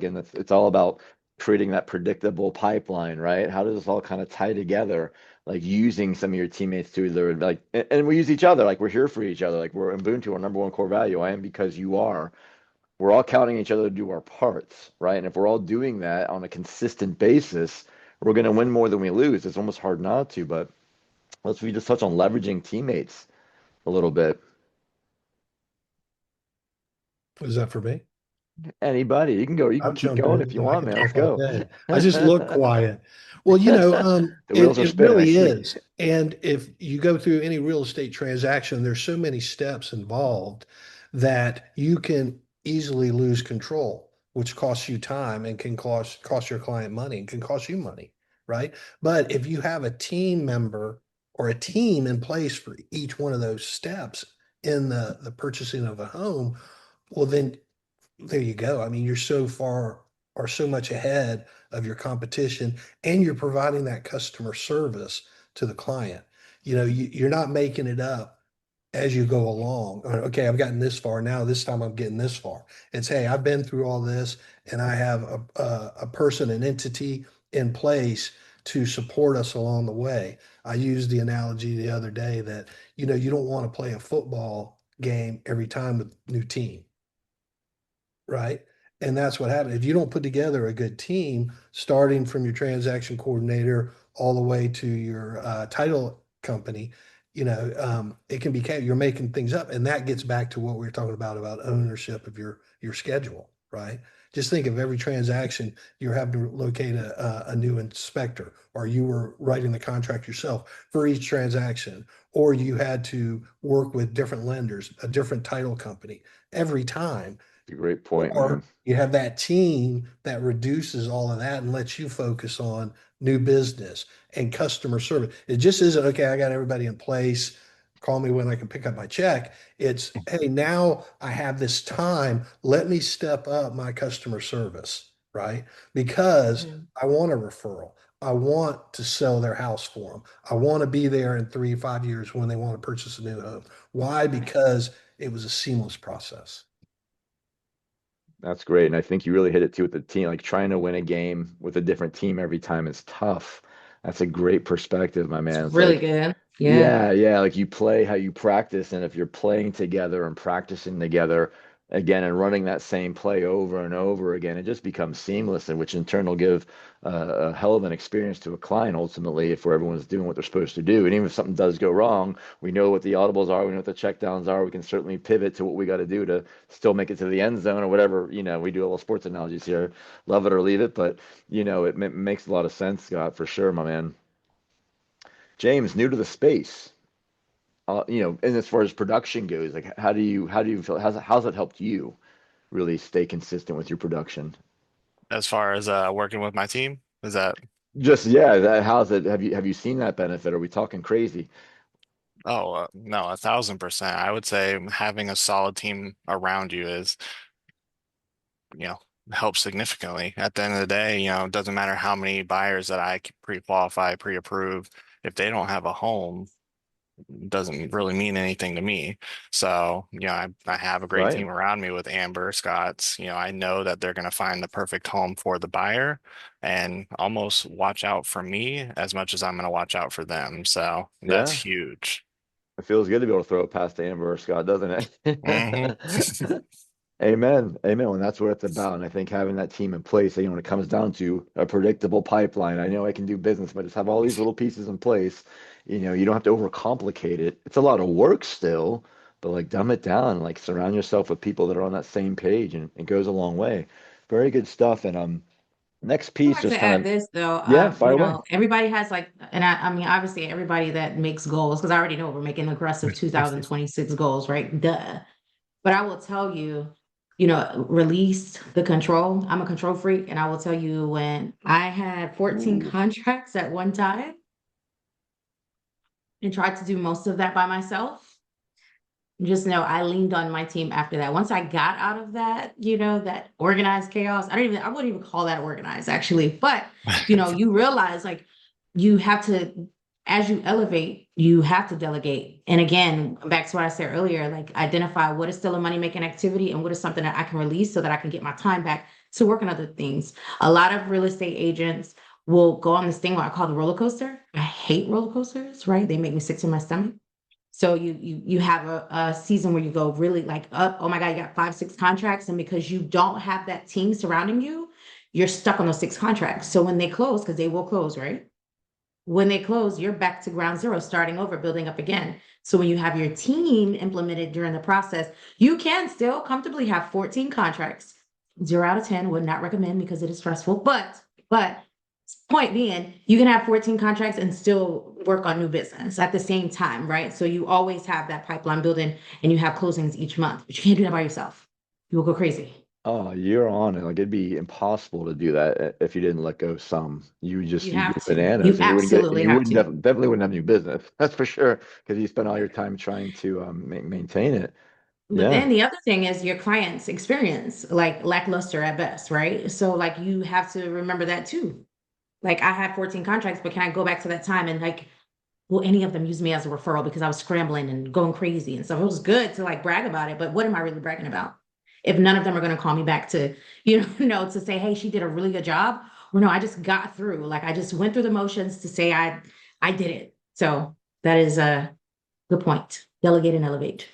again, it's all about creating that predictable pipeline, right? How does this all kind of tie together? Like using some of your teammates to their like, and we use each other, like we're here for each other, like we're Ubuntu, our number one core value. I am because you are. We're all counting each other to do our parts, right? And if we're all doing that on a consistent basis, we're going to win more than we lose. It's almost hard not to, but let's we just touch on leveraging teammates a little bit. Was that for me? Anybody, you can go, you can I'll keep jump going in if you and I want, can man. Let's talk all go. day. I just look quiet. Well, The it, wheels are it spinning. I really see. is. And if you go through any real estate transaction, there's so many steps involved that you can easily lose control, which costs you time and can cost your client money and can cost you money, right? But if you have a team member or a team in place for each one of those steps in the purchasing of a home, well, then there you go. I mean, you're so far or so much ahead of your competition, and you're providing that customer service to the client. You're not making it up as you go along. Okay, I've gotten this far now. This time I'm getting this far. It's, hey, I've been through all this, and I have a person, an entity in place to support us along the way. I used the analogy the other day that you don't want to play a football game every time with new team, right? And that's what happened. If you don't put together a good team, starting from your transaction coordinator all the way to your title company, it can be you're making things up, and that gets back to what we were talking about ownership of your schedule, right? Just think of every transaction you're having to locate a new inspector, or you were writing the contract yourself for each transaction, or you had to work with different lenders, a different title company every time, A great point, man. or you have that team that reduces all of that and lets you focus on new business and customer service. It just isn't, okay, I got everybody in place. Call me when I can pick up my check. It's, hey, now I have this time. Let me step up my customer service, right? Because Mm. I want a referral. I want to sell their house for them. I want to be there in 3 5 years when they want to purchase a new home. Why? Because it was a seamless process. That's great. And I think you really hit it too with the team. Like trying to win a game with a different team every time is tough. That's a great perspective, my It's man. It's really like, good. Yeah. yeah, yeah, like you play how you practice. And if you're playing together and practicing together again and running that same play over and over again, it just becomes seamless, and which in turn will give a hell of an experience to a client ultimately if where everyone's doing what they're supposed to do. And even if something does go wrong, we know what the audibles are, we know what the checkdowns are. We can certainly pivot to what we got to do to still make it to the end zone or whatever. We do a little sports analogies here, love it or leave it, but it makes a lot of sense, Scott, for sure, my man. James, new to the space. And as far as production goes, like how do you feel? How's it helped you really stay consistent with your production? As far as working with my team. Is that, Just yeah, how's it? Have you seen that benefit? Are we talking crazy? oh, no, 1,000%. I would say having a solid team around you is, you know, helps significantly. At the end of the day, it doesn't matter how many buyers that I pre-qualify, pre-approve. If they don't have a home, doesn't really mean anything to me. So, I have a great Right. team around me with Amber, Scott's. I know that they're going to find the perfect home for the buyer and almost watch out for me as much as I'm going to watch out for them. So that's Yeah. huge. It feels good to be able to throw it past Amber or Scott, doesn't Hmm. it? Amen. Amen. And that's what it's about. And I think having that team in place, when it comes down to a predictable pipeline, I know I can do business, but just have all these little pieces in place. You don't have to overcomplicate it. It's a lot of work still, but like dumb it down, like surround yourself with people that are on that same page, and it goes a long way. Very good stuff. And next I piece, like just to kind add of, this though, yeah, fire away. everybody has like, and I mean, obviously everybody that makes goals, because I already know we're making aggressive 2026 goals, right? Duh. But I will tell you, release the control. I'm a control freak, and I will tell you when I had 14 Ooh, contracts at one time and tried to do most of that by myself. Just know I leaned on my team after that. Once I got out of that, that organized chaos, I wouldn't even call that organized actually, but you realize like you have to as you elevate, you have to delegate. And again, back to what I said earlier, like identify what is still a money making activity and what is something that I can release so that I can get my time back to work on other things. A lot of real estate agents will go on this thing what I call the roller coaster. I hate roller coasters, right? They make me sick to my stomach. So you have a season where you go really like up, oh my God, you got 5, 6 contracts. And because you don't have that team surrounding you, you're stuck on those 6 contracts. So when they close, because they will close, right? When they close, you're back to ground zero, starting over, building up again. So when you have your team implemented during the process, you can still comfortably have 14 contracts. 0 out of 10 would not recommend because it is stressful. But point being, you can have 14 contracts and still work on new business at the same time, right? So you always have that pipeline building and you have closings each month, but you can't do that by yourself. You will go crazy. Oh, you're on it. Like it'd be impossible to do that if you didn't let go some. You just You you'd go have to. You bananas, and you wouldn't get absolutely you have wouldn't to. definitely wouldn't have new business. That's for sure because you spend all your time trying to maintain it. But Yeah. then the other thing is your client's experience, like lackluster at best, right? So like you have to remember that too. Like I had 14 contracts, but can I go back to that time and like, will any of them use me as a referral because I was scrambling and going crazy and stuff? It was good to like brag about it, but what am I really bragging about? If none of them are going to call me back to, to say, hey, she did a really good job, or no, I just got through. Like I just went through the motions to say I did it. So that is a good point. Delegate and elevate.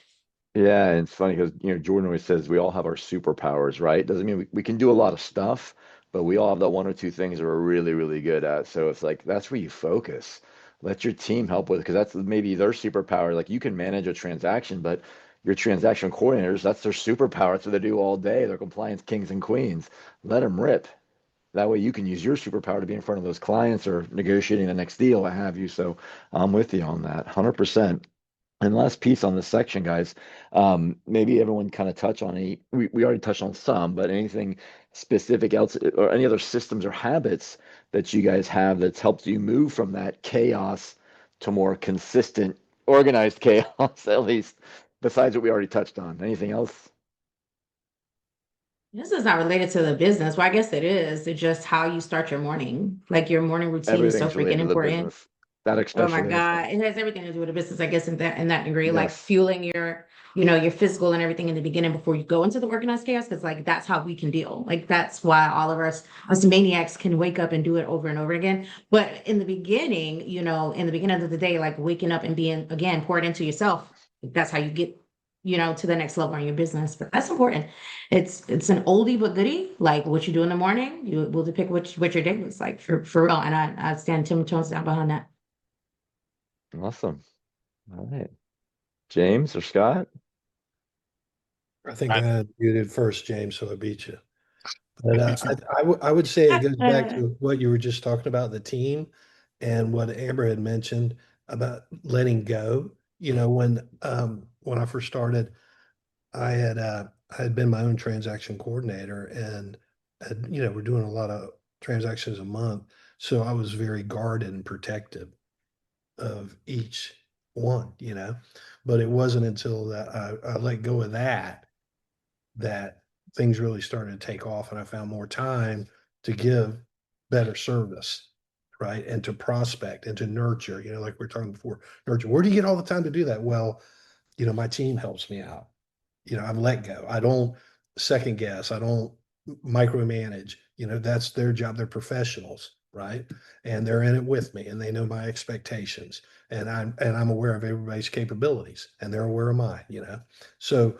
Yeah, and it's funny because Jordan always says we all have our superpowers, right? Doesn't mean we can do a lot of stuff, but we all have that one or two things that we're really, really good at. So it's like that's where you focus. Let your team help with because that's maybe their superpower. Like you can manage a transaction, but your transaction coordinators, that's their superpower. That's what they do all day. They're compliance kings and queens. Let them rip. That way you can use your superpower to be in front of those clients or negotiating the next deal, what have you. So I'm with you on that, 100%. And last piece on this section, guys, maybe everyone kind of touch on we already touched on some, but anything specific else or any other systems or habits that you guys have that's helped you move from that chaos to more consistent, organized chaos, at least, besides what we already touched on. Anything else? This is not related to the business. Well, I guess it is. It's just how you start your morning. Like your morning routine is so Everything's freaking related to the important. business. That Oh my especially is. God. It has everything to do with the business, I guess, in that degree, like Yes. fueling your physical and everything in the beginning before you go into the organized chaos. Cause like that's how we can deal. Like that's why all of us maniacs can wake up and do it over and over again. But in the beginning, in the beginning of the day, like waking up and being again poured into yourself, that's how you get, to the next level in your business. But that's important. It's an oldie but goodie. Like what you do in the morning, you will depict what your day looks like for real. And I stand 10 toes down behind that. Awesome. All right. James or Scott? I think I, I had muted first, James, so I beat you. But I would say it goes back to what you were just talking about, the team and what Amber had mentioned about letting go. When I first started, I had been my own transaction coordinator and we're doing a lot of transactions a month. So I was very guarded and protective of each one. But it wasn't until that I let go of that things really started to take off and I found more time to give better service, right? And to prospect and to nurture, like we are talking before, nurture. Where do you get all the time to do that? Well, my team helps me out. I've let go. I don't second guess. I don't micromanage. That's their job. They're professionals, right? And they're in it with me and they know my expectations. And I'm aware of everybody's capabilities and they're aware of mine. So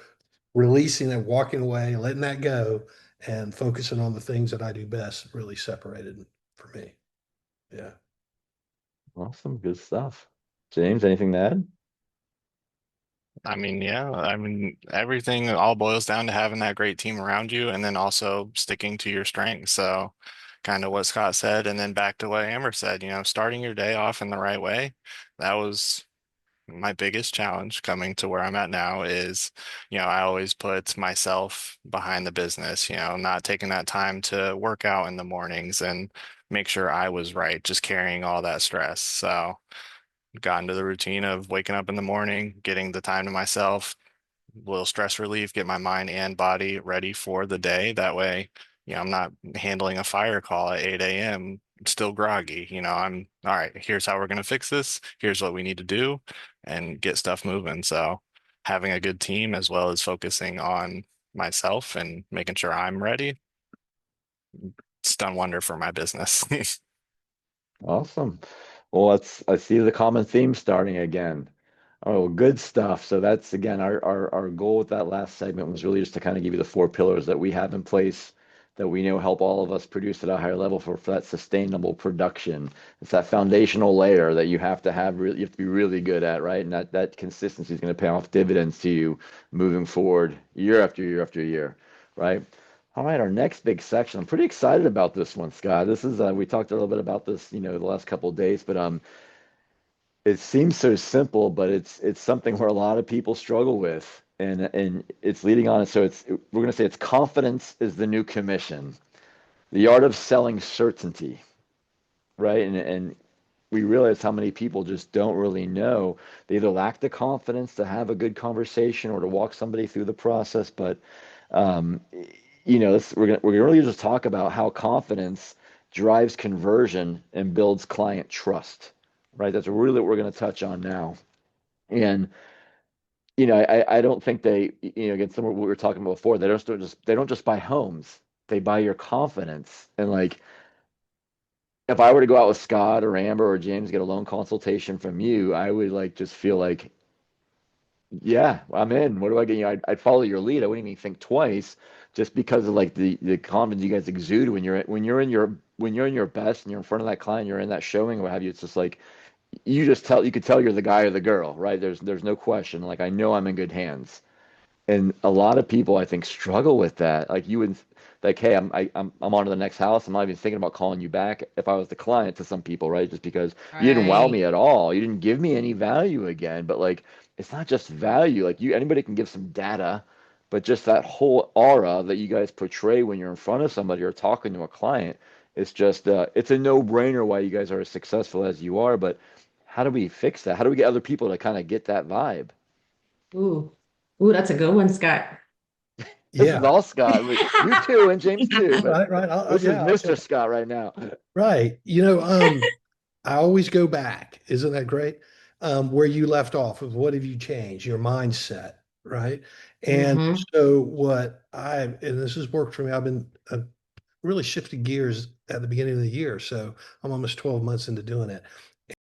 releasing and walking away, letting that go, and focusing on the things that I do best really separated for me. Yeah. Awesome. Good stuff. James, anything to add? I mean, yeah, I mean, everything all boils down to having that great team around you and then also sticking to your strengths. So, kind of what Scott said, and then back to what Amber said, starting your day off in the right way. That was my biggest challenge coming to where I'm at now is, I always put myself behind the business, not taking that time to work out in the mornings and make sure I was right, just carrying all that stress. So, got into the routine of waking up in the morning, getting the time to myself, a little stress relief, get my mind and body ready for the day. That way, I'm not handling a fire call at 8 a.m. still groggy. I'm all right, here's how we're going to fix this. Here's what we need to do and get stuff moving. So having a good team as well as focusing on myself and making sure I'm ready, it's done wonder for my business. Awesome. Well, I see the common theme starting again. Oh, good stuff. So that's again our goal with that last segment was really just to kind of give you the four pillars that we have in place that we know help all of us produce at a higher level for that sustainable production. It's that foundational layer that you have to have really you have to be really good at, right? And that consistency is going to pay off dividends to you moving forward year after year after year, right? All right, our next big section. I'm pretty excited about this one, Scott. This is we talked a little bit about this, the last couple of days, but it seems so simple, but it's something where a lot of people struggle with, and it's leading on. So we're going to say it's confidence is the new commission, the art of selling certainty, right? And we realize how many people just don't really know. They either lack the confidence to have a good conversation or to walk somebody through the process. But um, we're gonna really just talk about how confidence drives conversion and builds client trust, right? That's really what we're going to touch on now. And I don't think again, some of what we were talking about before, they don't just buy homes, they buy your confidence. And like if I were to go out with Scott or Amber or James, get a loan consultation from you, I would like just feel like, yeah, I'm in. What do I get? I'd follow your lead. I wouldn't even think twice, just because of like the confidence you guys exude when you're in your best and you're in front of that client, you're in that showing, or what have you. It's just like you could tell you're the guy or the girl, right? There's no question. Like I know I'm in good hands. And a lot of people, I think, struggle with that. Like you would, like, hey, I'm on to the next house. I'm not even thinking about calling you back if I was the client to some people, right? Just because you didn't wow Right. me at all. You didn't give me any value again. But like, it's not just value. Like anybody can give some data, but just that whole aura that you guys portray when you're in front of somebody or talking to a client, it's a no-brainer why you guys are as successful as you are. But how do we fix that? How do we get other people to kind of get that vibe? Ooh. Ooh, that's a good one, Scott. This is Yeah. all Scott. You too, and James too, but Right, right. this is Yeah, I'll Mr. take it. Scott right now. Right. I always go back. Isn't that great? Where you left off of what have you changed? Your mindset, right? And Mm-hmm. so and this has worked for me. I've really shifted gears at the beginning of the year. So I'm almost 12 months into doing it.